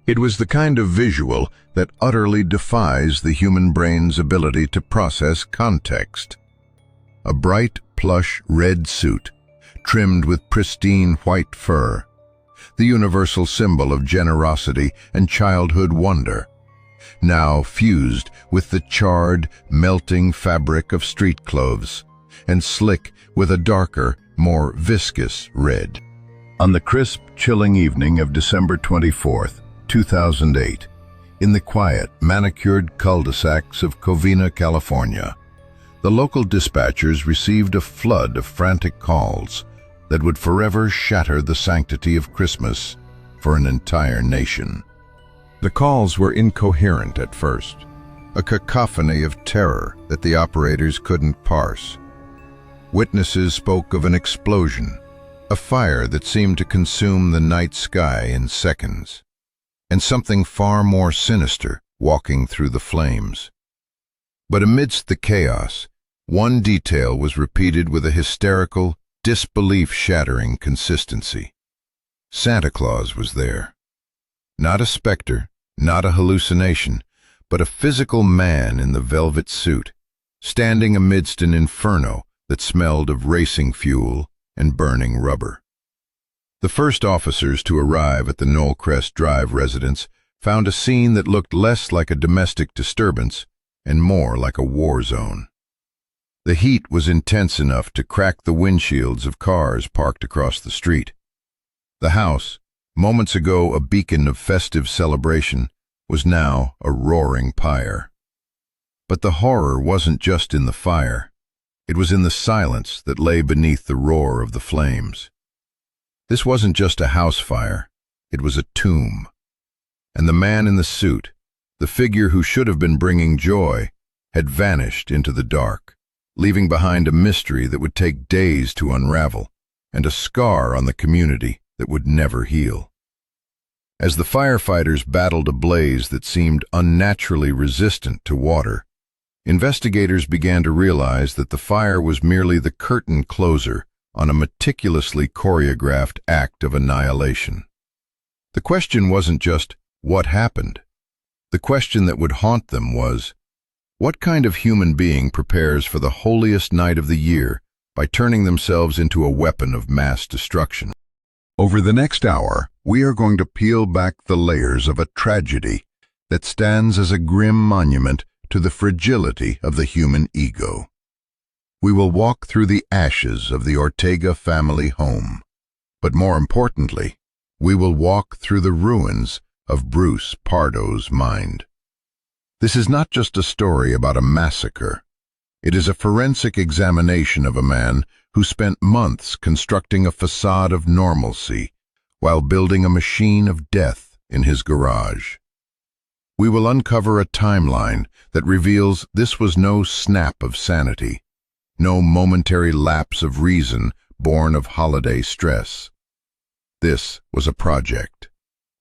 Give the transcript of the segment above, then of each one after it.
It was the kind of visual that utterly defies the human brain's ability to process context. A bright, plush red suit, trimmed with pristine white fur, the universal symbol of generosity and childhood wonder, now fused with the charred, melting fabric of street clothes, and slick with a darker, more viscous red. On the crisp, chilling evening of December 24th, 2008, in the quiet, manicured cul-de-sacs of Covina, California, the local dispatchers received a flood of frantic calls that would forever shatter the sanctity of Christmas for an entire nation. The calls were incoherent at first, a cacophony of terror that the operators couldn't parse. Witnesses spoke of an explosion, a fire that seemed to consume the night sky in seconds, and something far more sinister walking through the flames. But amidst the chaos, one detail was repeated with a hysterical, disbelief-shattering consistency. Santa Claus was there. Not a specter, not a hallucination, but a physical man in the velvet suit, standing amidst an inferno that smelled of racing fuel and burning rubber. The first officers to arrive at the Knollcrest Drive residence found a scene that looked less like a domestic disturbance and more like a war zone. The heat was intense enough to crack the windshields of cars parked across the street. The house, moments ago a beacon of festive celebration, was now a roaring pyre. But the horror wasn't just in the fire. It was in the silence that lay beneath the roar of the flames. This wasn't just a house fire, it was a tomb. And the man in the suit, the figure who should have been bringing joy, had vanished into the dark, leaving behind a mystery that would take days to unravel, and a scar on the community that would never heal. As the firefighters battled a blaze that seemed unnaturally resistant to water, investigators began to realize that the fire was merely the curtain closer on a meticulously choreographed act of annihilation. The question wasn't just, what happened? The question that would haunt them was, what kind of human being prepares for the holiest night of the year by turning themselves into a weapon of mass destruction? Over the next hour, we are going to peel back the layers of a tragedy that stands as a grim monument to the fragility of the human ego. We will walk through the ashes of the Ortega family home, but more importantly, we will walk through the ruins of Bruce Pardo's mind. This is not just a story about a massacre. It is a forensic examination of a man who spent months constructing a facade of normalcy while building a machine of death in his garage. We will uncover a timeline that reveals this was no snap of sanity, no momentary lapse of reason born of holiday stress. This was a project,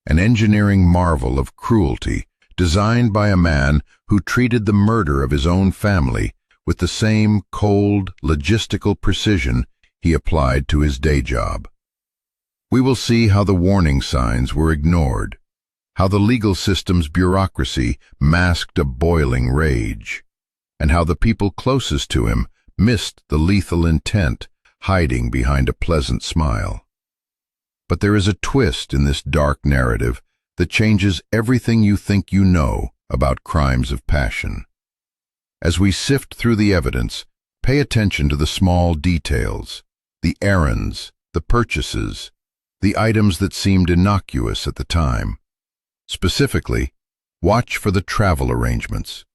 an engineering marvel of cruelty designed by a man who treated the murder of his own family with the same cold, logistical precision he applied to his day job. We will see how the warning signs were ignored, how the legal system's bureaucracy masked a boiling rage, and how the people closest to him missed the lethal intent hiding behind a pleasant smile. But there is a twist in this dark narrative that changes everything you think you know about crimes of passion. As we sift through the evidence, pay attention to the small details, the errands, the purchases, the items that seemed innocuous at the time. Specifically, watch for the travel arrangements,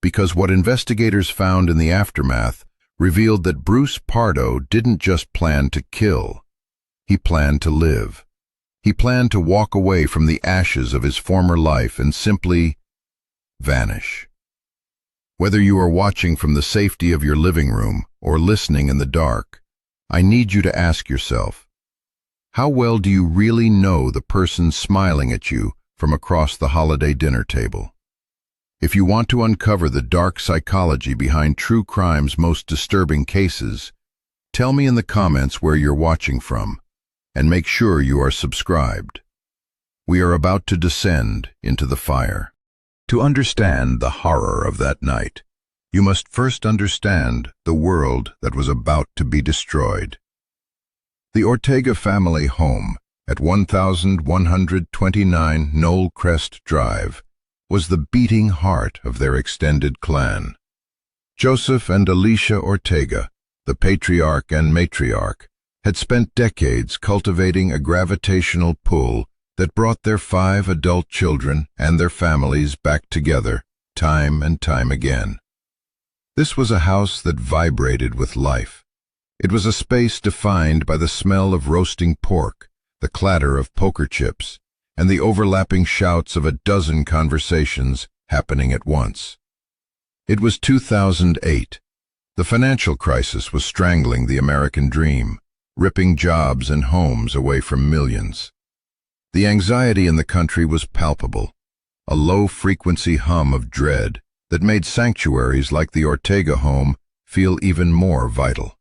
because what investigators found in the aftermath revealed that Bruce Pardo didn't just plan to kill. He planned to live. He planned to walk away from the ashes of his former life and simply vanish. Whether you are watching from the safety of your living room or listening in the dark, I need you to ask yourself, how well do you really know the person smiling at you from across the holiday dinner table? If you want to uncover the dark psychology behind true crime's most disturbing cases, tell me in the comments where you're watching from, and make sure you are subscribed. We are about to descend into the fire. To understand the horror of that night, you must first understand the world that was about to be destroyed. The Ortega family home at 1129 Knoll Crest Drive was the beating heart of their extended clan. Joseph and Alicia Ortega, the patriarch and matriarch, had spent decades cultivating a gravitational pull that brought their 5 adult children and their families back together time and time again. This was a house that vibrated with life. It was a space defined by the smell of roasting pork, the clatter of poker chips, and the overlapping shouts of a dozen conversations happening at once. It was 2008. The financial crisis was strangling the American dream, ripping jobs and homes away from millions. The anxiety in the country was palpable, a low-frequency hum of dread that made sanctuaries like the Ortega home feel even more vital.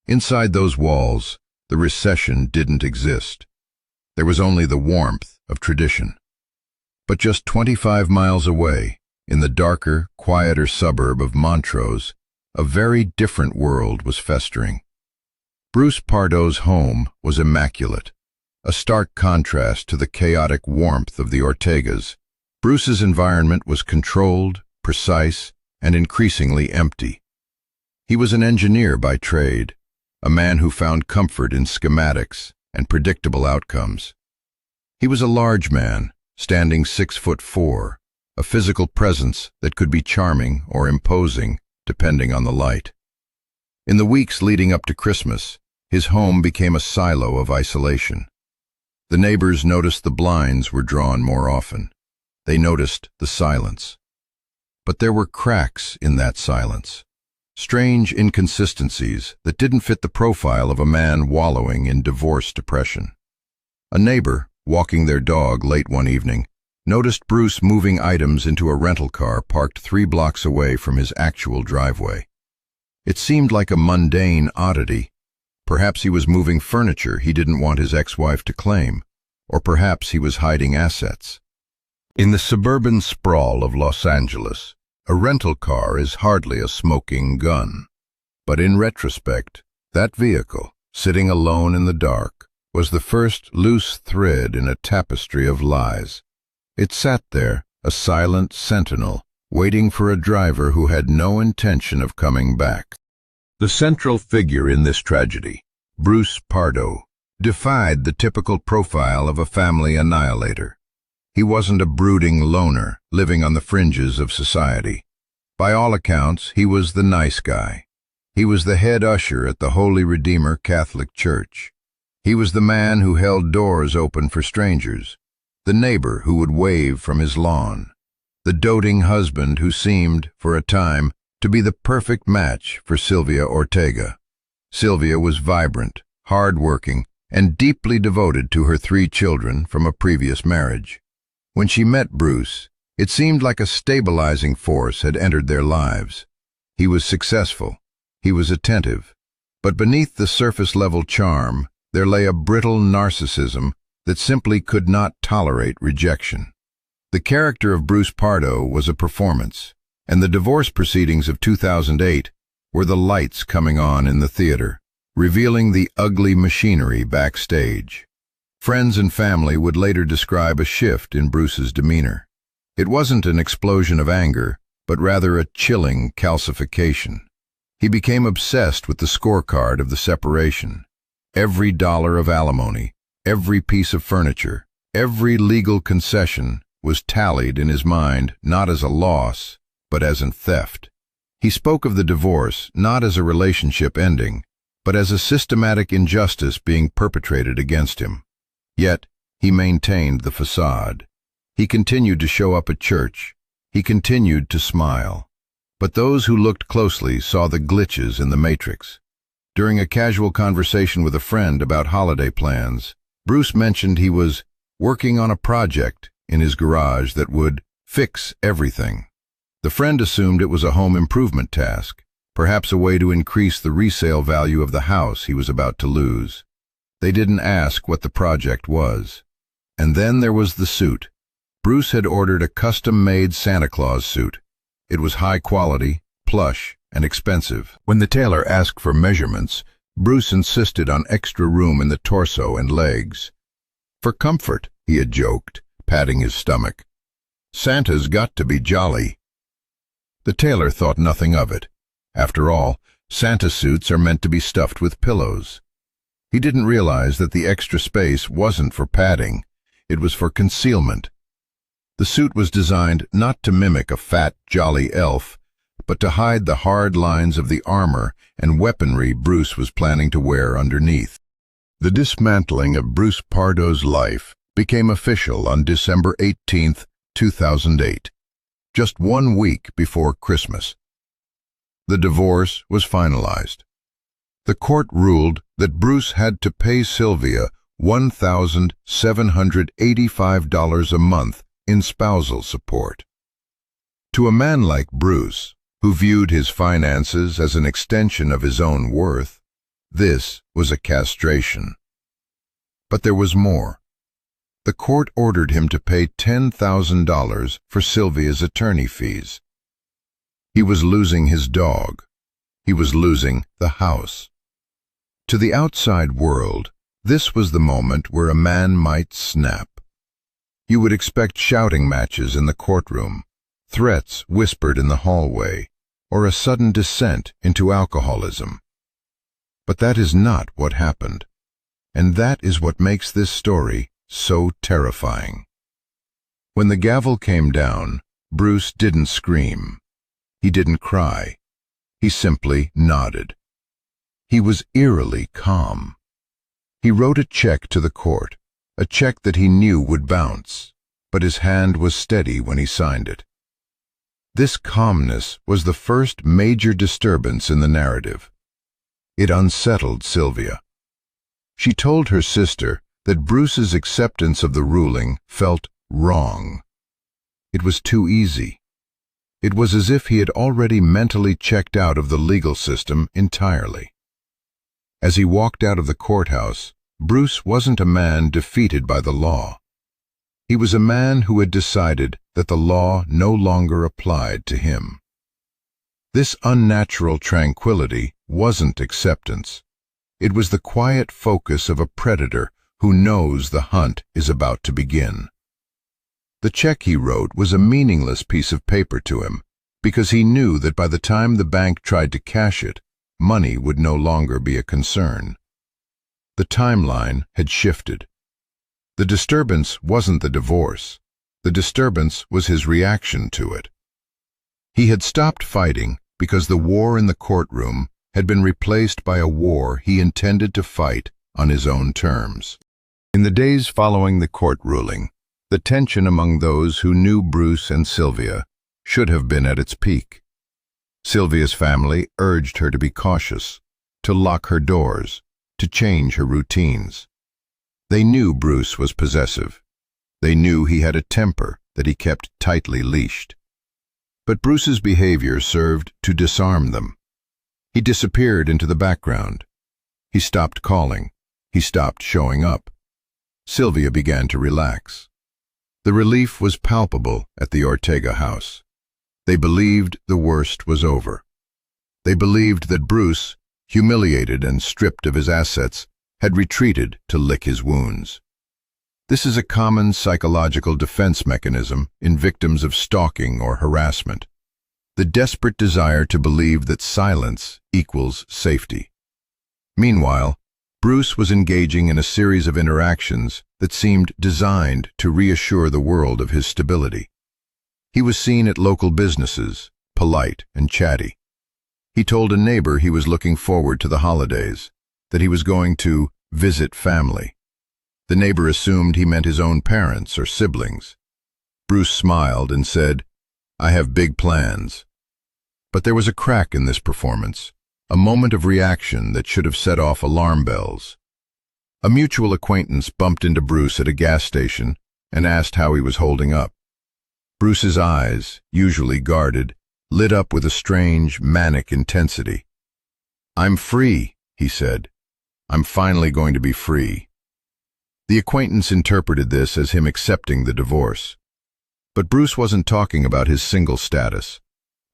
Inside those walls, the recession didn't exist. There was only the warmth of tradition. But just 25 miles away, in the darker, quieter suburb of Montrose, a very different world was festering. Bruce Pardo's home was immaculate, a stark contrast to the chaotic warmth of the Ortegas. Bruce's environment was controlled, precise, and increasingly empty. He was an engineer by trade, a man who found comfort in schematics and predictable outcomes. He was a large man, standing 6'4", a physical presence that could be charming or imposing, depending on the light. In the weeks leading up to Christmas, his home became a silo of isolation. The neighbors noticed the blinds were drawn more often. They noticed the silence. But there were cracks in that silence, strange inconsistencies that didn't fit the profile of a man wallowing in divorce depression. A neighbor, walking their dog late one evening, noticed Bruce moving items into a rental car parked 3 blocks away from his actual driveway. It seemed like a mundane oddity. Perhaps he was moving furniture he didn't want his ex-wife to claim, or perhaps he was hiding assets. In the suburban sprawl of Los Angeles, a rental car is hardly a smoking gun. But in retrospect, that vehicle, sitting alone in the dark, was the first loose thread in a tapestry of lies. It sat there, a silent sentinel, waiting for a driver who had no intention of coming back. The central figure in this tragedy, Bruce Pardo, defied the typical profile of a family annihilator. He wasn't a brooding loner living on the fringes of society. By all accounts, he was the nice guy. He was the head usher at the Holy Redeemer Catholic Church. He was the man who held doors open for strangers, the neighbor who would wave from his lawn, the doting husband who seemed, for a time, to be the perfect match for Sylvia Ortega. Sylvia was vibrant, hard-working, and deeply devoted to her 3 children from a previous marriage. When she met Bruce, it seemed like a stabilizing force had entered their lives. He was successful, he was attentive, but beneath the surface-level charm, there lay a brittle narcissism that simply could not tolerate rejection. The character of Bruce Pardo was a performance, and the divorce proceedings of 2008 were the lights coming on in the theater, revealing the ugly machinery backstage. Friends and family would later describe a shift in Bruce's demeanor. It wasn't an explosion of anger, but rather a chilling calcification. He became obsessed with the scorecard of the separation. Every dollar of alimony, every piece of furniture, every legal concession was tallied in his mind not as a loss, but as a theft. He spoke of the divorce not as a relationship ending, but as a systematic injustice being perpetrated against him. Yet, he maintained the facade. He continued to show up at church. He continued to smile. But those who looked closely saw the glitches in the matrix. During a casual conversation with a friend about holiday plans, Bruce mentioned he was working on a project in his garage that would fix everything. The friend assumed it was a home improvement task, perhaps a way to increase the resale value of the house he was about to lose. They didn't ask what the project was. And then there was the suit. Bruce had ordered a custom-made Santa Claus suit. It was high quality, plush, and expensive. When the tailor asked for measurements, Bruce insisted on extra room in the torso and legs. For comfort, he had joked, patting his stomach. Santa's got to be jolly. The tailor thought nothing of it. After all, Santa suits are meant to be stuffed with pillows. He didn't realize that the extra space wasn't for padding, it was for concealment. The suit was designed not to mimic a fat, jolly elf, but to hide the hard lines of the armor and weaponry Bruce was planning to wear underneath. The dismantling of Bruce Pardo's life became official on December 18, 2008, just 1 week before Christmas. The divorce was finalized. The court ruled that Bruce had to pay Sylvia $1,785 a month in spousal support. To a man like Bruce, who viewed his finances as an extension of his own worth, this was a castration. But there was more. The court ordered him to pay $10,000 for Sylvia's attorney fees. He was losing his dog. He was losing the house. To the outside world, this was the moment where a man might snap. You would expect shouting matches in the courtroom, threats whispered in the hallway, or a sudden descent into alcoholism. But that is not what happened, and that is what makes this story so terrifying. When the gavel came down, Bruce didn't scream. He didn't cry. He simply nodded. He was eerily calm. He wrote a check to the court, a check that he knew would bounce, but his hand was steady when he signed it. This calmness was the first major disturbance in the narrative. It unsettled Sylvia. She told her sister that Bruce's acceptance of the ruling felt wrong. It was too easy. It was as if he had already mentally checked out of the legal system entirely. As he walked out of the courthouse, Bruce wasn't a man defeated by the law. He was a man who had decided that the law no longer applied to him. This unnatural tranquility wasn't acceptance. It was the quiet focus of a predator who knows the hunt is about to begin. The check he wrote was a meaningless piece of paper to him, because he knew that by the time the bank tried to cash it, money would no longer be a concern. The timeline had shifted. The disturbance wasn't the divorce. The disturbance was his reaction to it. He had stopped fighting because the war in the courtroom had been replaced by a war he intended to fight on his own terms. In the days following the court ruling, the tension among those who knew Bruce and Sylvia should have been at its peak. Sylvia's family urged her to be cautious, to lock her doors, to change her routines. They knew Bruce was possessive. They knew he had a temper that he kept tightly leashed. But Bruce's behavior served to disarm them. He disappeared into the background. He stopped calling. He stopped showing up. Sylvia began to relax. The relief was palpable at the Ortega house. They believed the worst was over. They believed that Bruce, humiliated and stripped of his assets, had retreated to lick his wounds. This is a common psychological defense mechanism in victims of stalking or harassment. The desperate desire to believe that silence equals safety. Meanwhile, Bruce was engaging in a series of interactions that seemed designed to reassure the world of his stability. He was seen at local businesses, polite and chatty. He told a neighbor he was looking forward to the holidays, that he was going to visit family. The neighbor assumed he meant his own parents or siblings. Bruce smiled and said, "I have big plans." But there was a crack in this performance, a moment of reaction that should have set off alarm bells. A mutual acquaintance bumped into Bruce at a gas station and asked how he was holding up. Bruce's eyes, usually guarded, lit up with a strange, manic intensity. "I'm free," he said. "I'm finally going to be free." The acquaintance interpreted this as him accepting the divorce. But Bruce wasn't talking about his single status.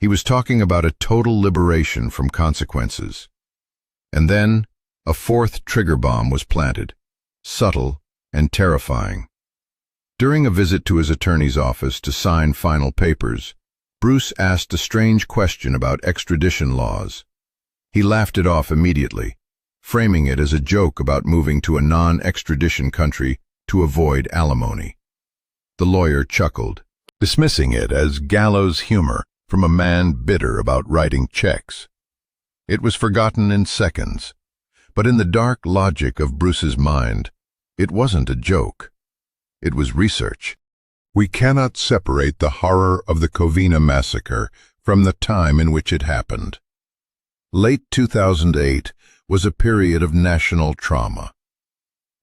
He was talking about a total liberation from consequences. And then, a fourth trigger bomb was planted, subtle and terrifying. During a visit to his attorney's office to sign final papers, Bruce asked a strange question about extradition laws. He laughed it off immediately, framing it as a joke about moving to a non-extradition country to avoid alimony. The lawyer chuckled, dismissing it as gallows humor from a man bitter about writing checks. It was forgotten in seconds, but in the dark logic of Bruce's mind, it wasn't a joke. It was research. We cannot separate the horror of the Covina massacre from the time in which it happened. Late 2008 was a period of national trauma.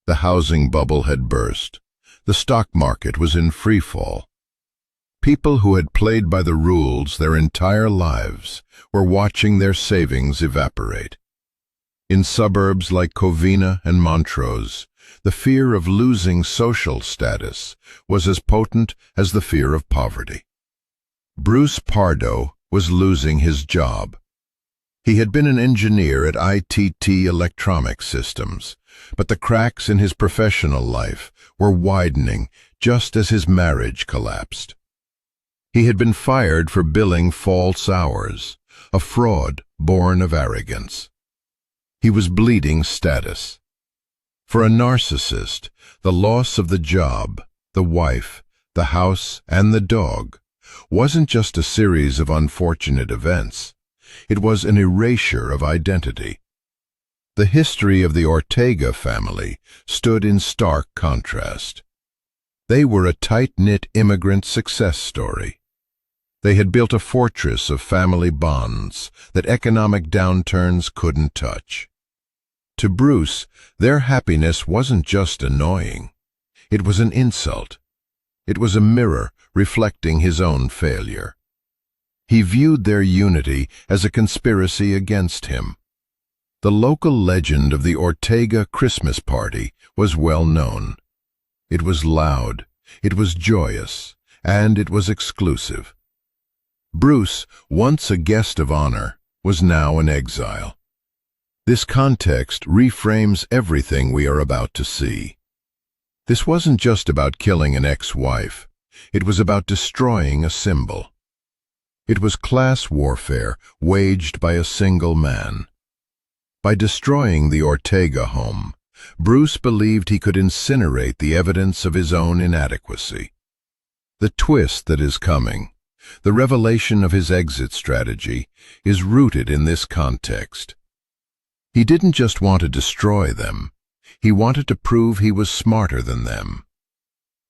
The housing bubble had burst. The stock market was in free fall. People who had played by the rules their entire lives were watching their savings evaporate. In suburbs like Covina and Montrose, the fear of losing social status was as potent as the fear of poverty. Bruce Pardo was losing his job. He had been an engineer at ITT Electronic Systems, but the cracks in his professional life were widening just as his marriage collapsed. He had been fired for billing false hours, a fraud born of arrogance. He was bleeding status. For a narcissist, the loss of the job, the wife, the house, and the dog wasn't just a series of unfortunate events. It was an erasure of identity. The history of the Ortega family stood in stark contrast. They were a tight-knit immigrant success story. They had built a fortress of family bonds that economic downturns couldn't touch. To Bruce, their happiness wasn't just annoying. It was an insult. It was a mirror reflecting his own failure. He viewed their unity as a conspiracy against him. The local legend of the Ortega Christmas party was well known. It was loud, it was joyous, and it was exclusive. Bruce, once a guest of honor, was now an exile. This context reframes everything we are about to see. This wasn't just about killing an ex-wife. It was about destroying a symbol. It was class warfare waged by a single man. By destroying the Ortega home, Bruce believed he could incinerate the evidence of his own inadequacy. The twist that is coming, the revelation of his exit strategy, is rooted in this context. He didn't just want to destroy them. He wanted to prove he was smarter than them.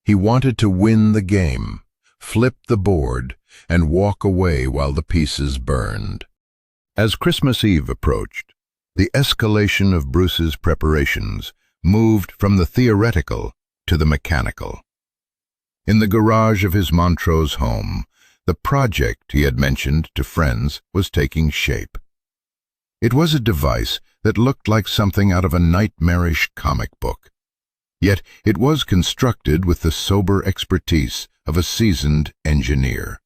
He wanted to win the game, flip the board, and walk away while the pieces burned. As Christmas Eve approached, the escalation of Bruce's preparations moved from the theoretical to the mechanical. In the garage of his Montrose home, the project he had mentioned to friends was taking shape. It was a device that looked like something out of a nightmarish comic book. Yet it was constructed with the sober expertise of a seasoned engineer.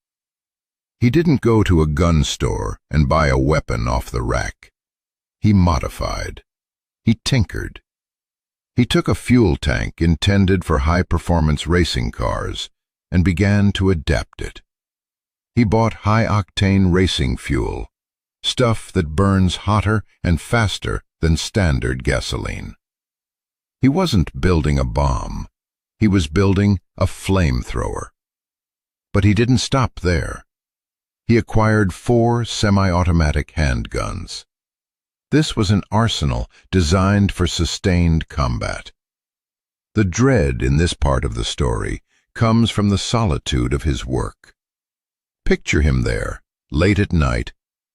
He didn't go to a gun store and buy a weapon off the rack. He modified. He tinkered. He took a fuel tank intended for high-performance racing cars and began to adapt it. He bought high-octane racing fuel, stuff that burns hotter and faster than standard gasoline. He wasn't building a bomb. He was building a flamethrower. But he didn't stop there. He acquired 4 semi-automatic handguns. This was an arsenal designed for sustained combat. The dread in this part of the story comes from the solitude of his work. Picture him there, late at night,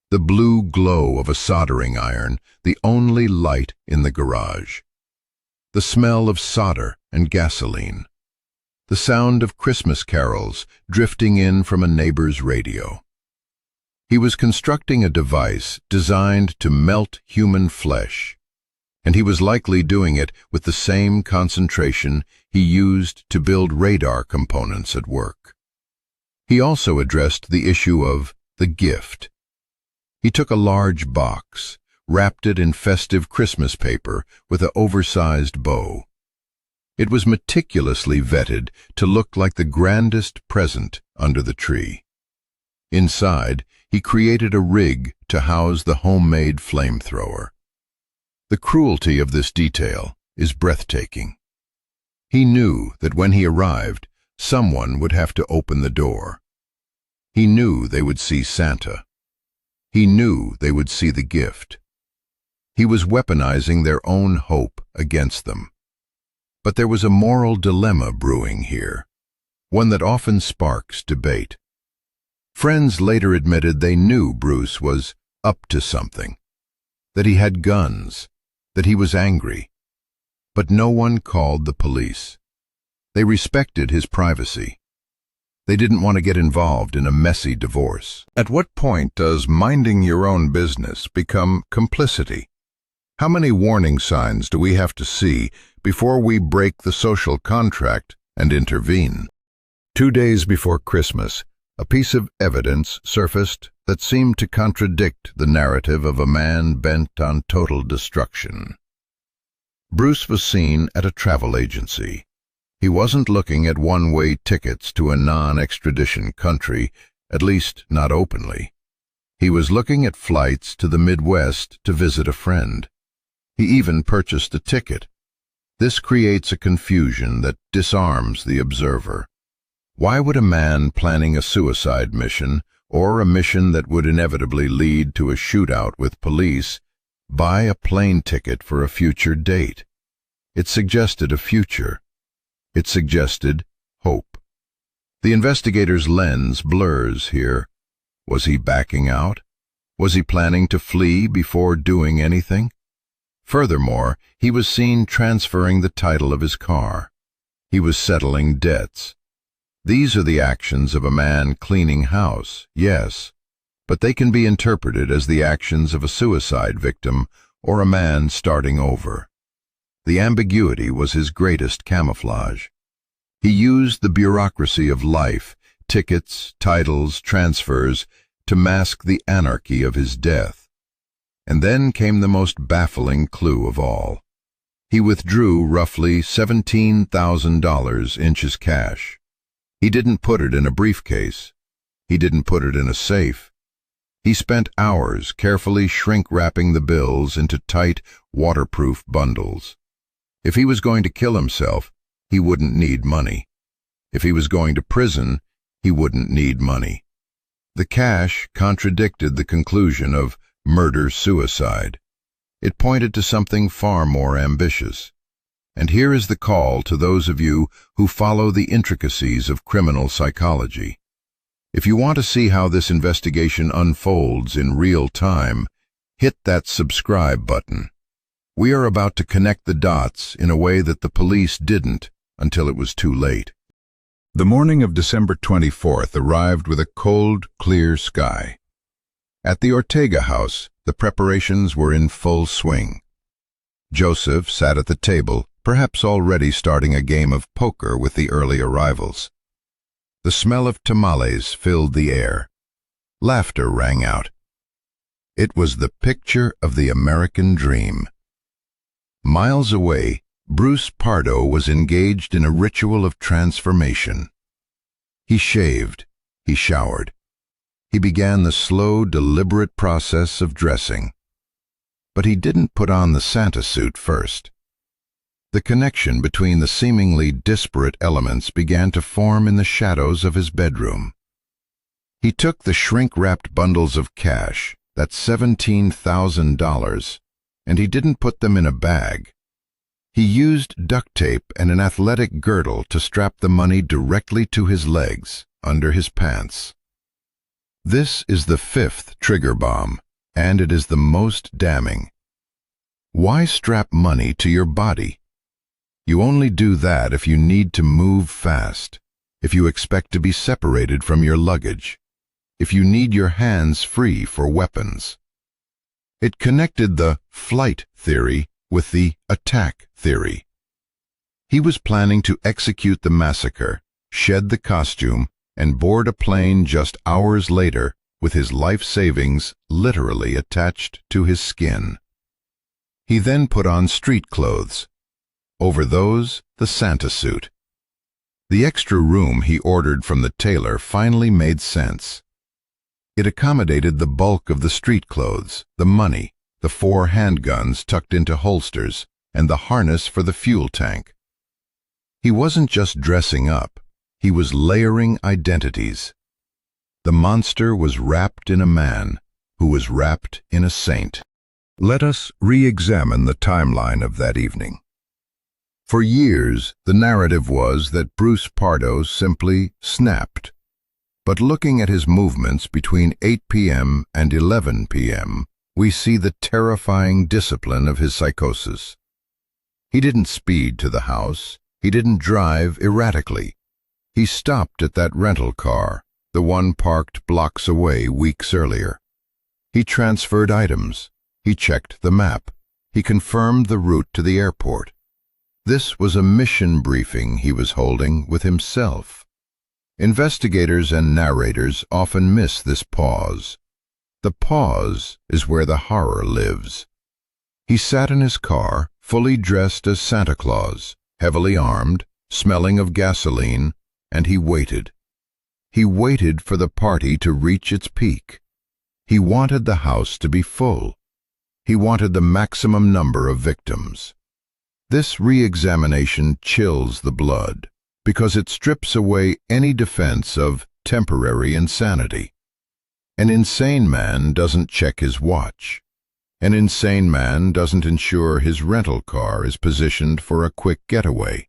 the blue glow of a soldering iron, the only light in the garage. The smell of solder and gasoline. The sound of Christmas carols drifting in from a neighbor's radio. He was constructing a device designed to melt human flesh, and he was likely doing it with the same concentration he used to build radar components at work. He also addressed the issue of the gift. He took a large box, wrapped it in festive Christmas paper with an oversized bow. It was meticulously vetted to look like the grandest present under the tree. Inside, he created a rig to house the homemade flamethrower. The cruelty of this detail is breathtaking. He knew that when he arrived, someone would have to open the door. He knew they would see Santa. He knew they would see the gift. He was weaponizing their own hope against them. But there was a moral dilemma brewing here, one that often sparks debate. Friends later admitted they knew Bruce was up to something, that he had guns, that he was angry. But no one called the police. They respected his privacy. They didn't want to get involved in a messy divorce. At what point does minding your own business become complicity? How many warning signs do we have to see before we break the social contract and intervene? 2 days before Christmas, a piece of evidence surfaced that seemed to contradict the narrative of a man bent on total destruction. Bruce was seen at a travel agency. He wasn't looking at one-way tickets to a non-extradition country, at least not openly. He was looking at flights to the Midwest to visit a friend. He even purchased a ticket. This creates a confusion that disarms the observer. Why would a man planning a suicide mission, or a mission that would inevitably lead to a shootout with police, buy a plane ticket for a future date? It suggested a future. It suggested hope. The investigator's lens blurs here. Was he backing out? Was he planning to flee before doing anything? Furthermore, he was seen transferring the title of his car. He was settling debts. These are the actions of a man cleaning house, yes, but they can be interpreted as the actions of a suicide victim or a man starting over. The ambiguity was his greatest camouflage. He used the bureaucracy of life, tickets, titles, transfers, to mask the anarchy of his death. And then came the most baffling clue of all. He withdrew roughly $17,000 in his cash. He didn't put it in a briefcase. He didn't put it in a safe. He spent hours carefully shrink-wrapping the bills into tight, waterproof bundles. If he was going to kill himself, he wouldn't need money. If he was going to prison, he wouldn't need money. The cash contradicted the conclusion of murder-suicide. It pointed to something far more ambitious. And here is the call to those of you who follow the intricacies of criminal psychology. If you want to see how this investigation unfolds in real time, hit that subscribe button. We are about to connect the dots in a way that the police didn't until it was too late. The morning of December 24th arrived with a cold, clear sky. At the Ortega house, the preparations were in full swing. Joseph sat at the table, perhaps already starting a game of poker with the early arrivals. The smell of tamales filled the air. Laughter rang out. It was the picture of the American dream. Miles away, Bruce Pardo was engaged in a ritual of transformation. He shaved. He showered. He began the slow, deliberate process of dressing. But he didn't put on the Santa suit first. The connection between the seemingly disparate elements began to form in the shadows of his bedroom. He took the shrink-wrapped bundles of cash, that's $17,000, and he didn't put them in a bag. He used duct tape and an athletic girdle to strap the money directly to his legs, under his pants. This is the fifth trigger bomb, and it is the most damning. Why strap money to your body? You only do that if you need to move fast, if you expect to be separated from your luggage, if you need your hands free for weapons. It connected the flight theory with the attack theory. He was planning to execute the massacre, shed the costume, and board a plane just hours later with his life savings literally attached to his skin. He then put on street clothes. Over those, the Santa suit. The extra room he ordered from the tailor finally made sense. It accommodated the bulk of the street clothes, the money, the 4 handguns tucked into holsters, and the harness for the fuel tank. He wasn't just dressing up, he was layering identities. The monster was wrapped in a man who was wrapped in a saint. Let us re-examine the timeline of that evening. For years, the narrative was that Bruce Pardo simply snapped. But looking at his movements between 8 p.m. and 11 p.m., we see the terrifying discipline of his psychosis. He didn't speed to the house. He didn't drive erratically. He stopped at that rental car, the one parked blocks away weeks earlier. He transferred items. He checked the map. He confirmed the route to the airport. This was a mission briefing he was holding with himself. Investigators and narrators often miss this pause. The pause is where the horror lives. He sat in his car, fully dressed as Santa Claus, heavily armed, smelling of gasoline, and he waited. He waited for the party to reach its peak. He wanted the house to be full. He wanted the maximum number of victims. This re-examination chills the blood, because it strips away any defense of temporary insanity. An insane man doesn't check his watch. An insane man doesn't ensure his rental car is positioned for a quick getaway.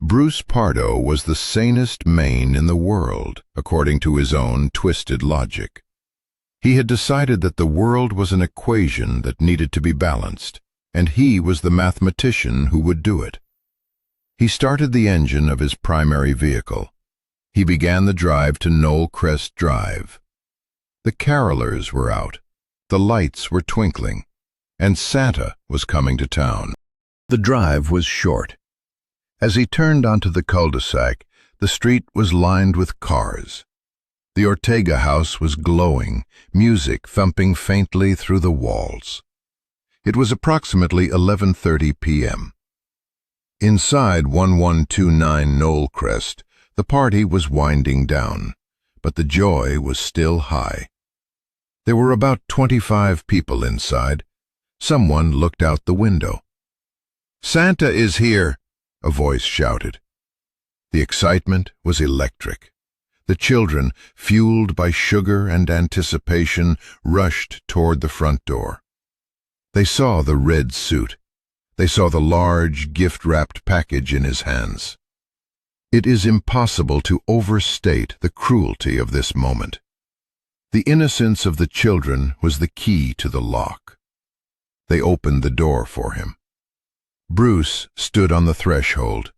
Bruce Pardo was the sanest man in the world, according to his own twisted logic. He had decided that the world was an equation that needed to be balanced, and he was the mathematician who would do it. He started the engine of his primary vehicle. He began the drive to Knollcrest Drive. The carolers were out. The lights were twinkling, and Santa was coming to town. The drive was short. As he turned onto the cul-de-sac, the street was lined with cars. The Ortega house was glowing, music thumping faintly through the walls. It was approximately 11:30 p.m. Inside 1129 Knollcrest, the party was winding down, but the joy was still high. There were about 25 people inside. Someone looked out the window. "Santa is here," a voice shouted. The excitement was electric. The children, fueled by sugar and anticipation, rushed toward the front door. They saw the red suit. They saw the large, gift-wrapped package in his hands. It is impossible to overstate the cruelty of this moment. The innocence of the children was the key to the lock. They opened the door for him. Bruce stood on the threshold.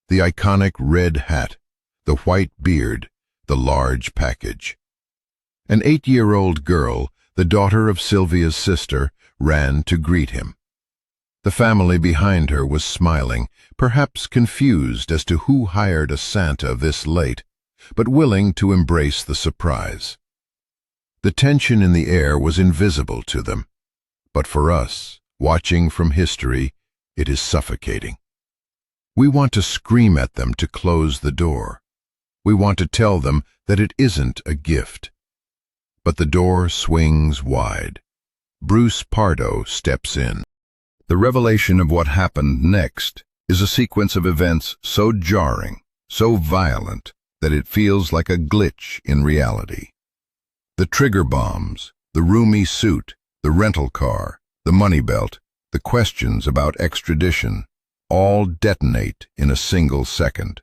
The iconic red hat, the white beard, the large package. An 8-year-old girl, the daughter of Sylvia's sister, ran to greet him. The family behind her was smiling, perhaps confused as to who hired a Santa this late, but willing to embrace the surprise. The tension in the air was invisible to them, but for us, watching from history, it is suffocating. We want to scream at them to close the door. We want to tell them that it isn't a gift. But the door swings wide. Bruce Pardo steps in. The revelation of what happened next is a sequence of events so jarring, so violent, that it feels like a glitch in reality. The trigger bombs, the roomy suit, the rental car, the money belt, the questions about extradition, all detonate in a single second.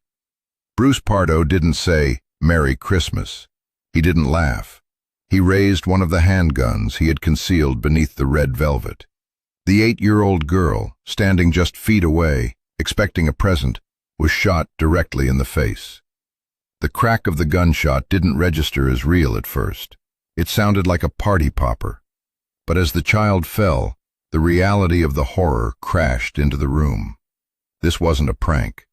Bruce Pardo didn't say, "Merry Christmas." He didn't laugh. He raised one of the handguns he had concealed beneath the red velvet. The 8-year-old girl, standing just feet away, expecting a present, was shot directly in the face. The crack of the gunshot didn't register as real at first. It sounded like a party popper. But as the child fell, The reality of the horror crashed into the room. This wasn't a prank.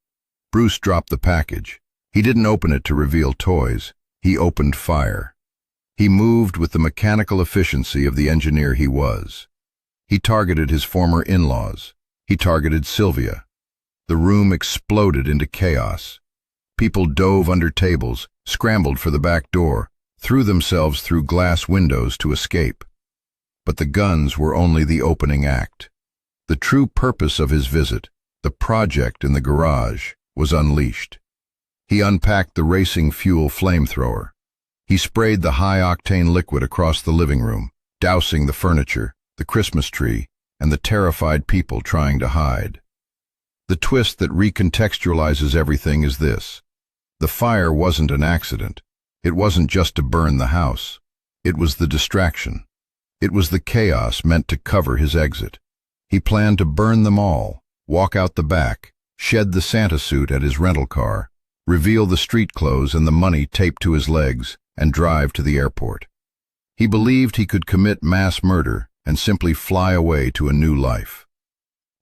Bruce dropped the package. He didn't open it to reveal toys. He opened fire. He moved with the mechanical efficiency of the engineer he was. He targeted his former in-laws. He targeted Sylvia. The room exploded into chaos. People dove under tables, scrambled for the back door, threw themselves through glass windows to escape. But the guns were only the opening act. The true purpose of his visit, the project in the garage, was unleashed. He unpacked the racing fuel flamethrower. He sprayed the high-octane liquid across the living room, dousing the furniture, the Christmas tree, and the terrified people trying to hide. The twist that recontextualizes everything is this. The fire wasn't an accident. It wasn't just to burn the house. It was the distraction. It was the chaos meant to cover his exit. He planned to burn them all, walk out the back, shed the Santa suit at his rental car, reveal the street clothes and the money taped to his legs, and drive to the airport. He believed he could commit mass murder and simply fly away to a new life.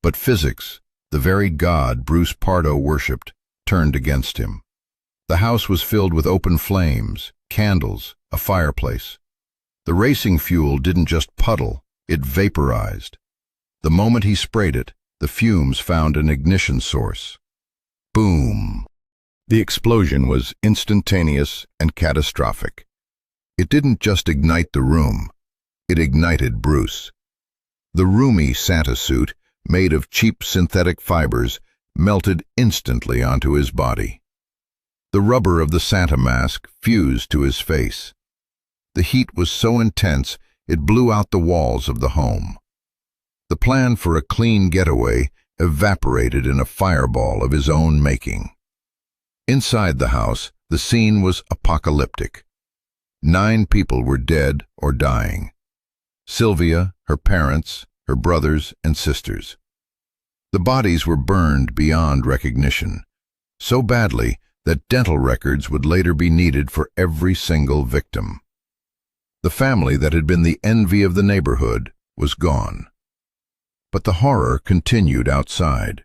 But physics, the very god Bruce Pardo worshipped, turned against him. The house was filled with open flames, candles, a fireplace. The racing fuel didn't just puddle, it vaporized. The moment he sprayed it, the fumes found an ignition source. Boom! The explosion was instantaneous and catastrophic. It didn't just ignite the room, it ignited Bruce. The roomy Santa suit, made of cheap synthetic fibers, melted instantly onto his body. The rubber of the Santa mask fused to his face. The heat was so intense it blew out the walls of the home. The plan for a clean getaway evaporated in a fireball of his own making. Inside the house, the scene was apocalyptic. 9 people were dead or dying. Sylvia, her parents, her brothers and sisters. The bodies were burned beyond recognition, so badly that dental records would later be needed for every single victim. The family that had been the envy of the neighborhood was gone. But the horror continued outside.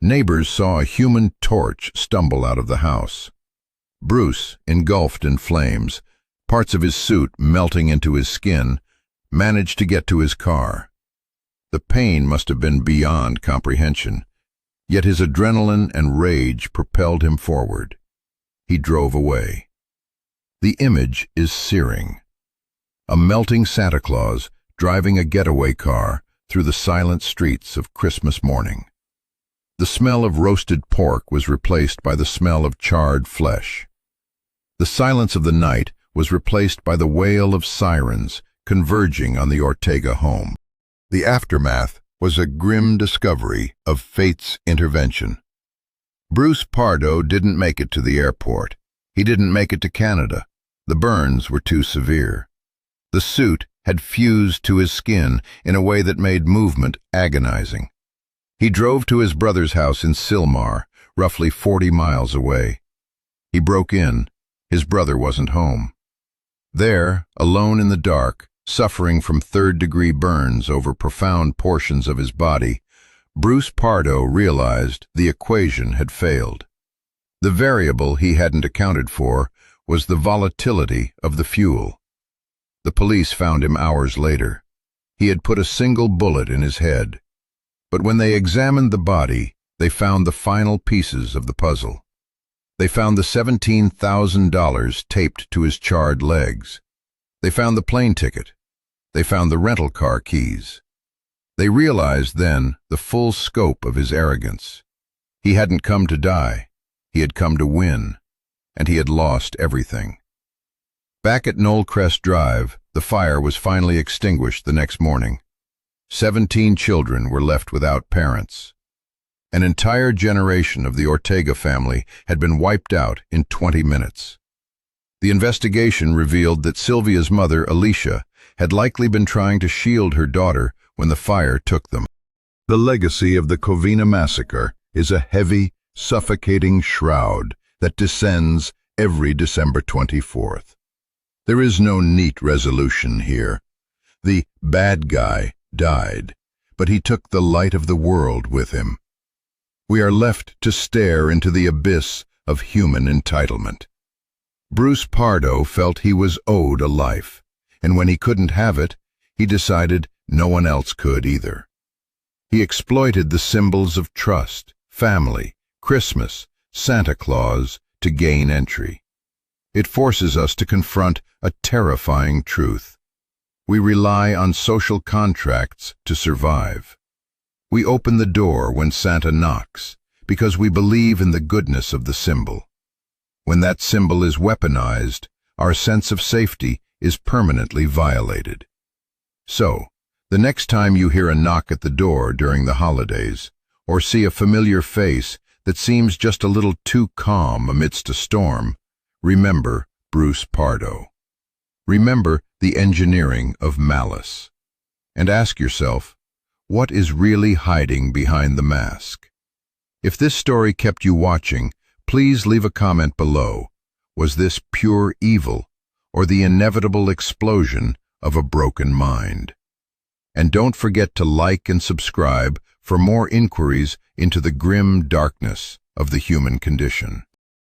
Neighbors saw a human torch stumble out of the house. Bruce, engulfed in flames, parts of his suit melting into his skin, managed to get to his car. The pain must have been beyond comprehension, yet his adrenaline and rage propelled him forward. He drove away. The image is searing. A melting Santa Claus driving a getaway car through the silent streets of Christmas morning. The smell of roasted pork was replaced by the smell of charred flesh. The silence of the night was replaced by the wail of sirens converging on the Ortega home. The aftermath was a grim discovery of fate's intervention. Bruce Pardo didn't make it to the airport. He didn't make it to Canada. The burns were too severe. The suit had fused to his skin in a way that made movement agonizing. He drove to his brother's house in Sylmar, roughly 40 miles away. He broke in. His brother wasn't home. There, alone in the dark, suffering from third-degree burns over profound portions of his body, Bruce Pardo realized the equation had failed. The variable he hadn't accounted for was the volatility of the fuel. The police found him hours later. He had put a single bullet in his head. But when they examined the body, they found the final pieces of the puzzle. They found the $17,000 taped to his charred legs. They found the plane ticket. They found the rental car keys. They realized then the full scope of his arrogance. He hadn't come to die. He had come to win. And he had lost everything. Back at Knollcrest Drive, the fire was finally extinguished the next morning. 17 children were left without parents. An entire generation of the Ortega family had been wiped out in 20 minutes. The investigation revealed that Sylvia's mother, Alicia, had likely been trying to shield her daughter when the fire took them. The legacy of the Covina massacre is a heavy, suffocating shroud that descends every December 24th. There is no neat resolution here. The bad guy died, but he took the light of the world with him. We are left to stare into the abyss of human entitlement. Bruce Pardo felt he was owed a life, and when he couldn't have it, he decided no one else could either. He exploited the symbols of trust, family, Christmas, Santa Claus to gain entry. It forces us to confront a terrifying truth. We rely on social contracts to survive. We open the door when Santa knocks because we believe in the goodness of the symbol. When that symbol is weaponized, our sense of safety is permanently violated. So, the next time you hear a knock at the door during the holidays, or see a familiar face that seems just a little too calm amidst a storm, remember Bruce Pardo. Remember the engineering of malice. And ask yourself, what is really hiding behind the mask? If this story kept you watching, please leave a comment below. Was this pure evil, or the inevitable explosion of a broken mind? And don't forget to like and subscribe for more inquiries into the grim darkness of the human condition.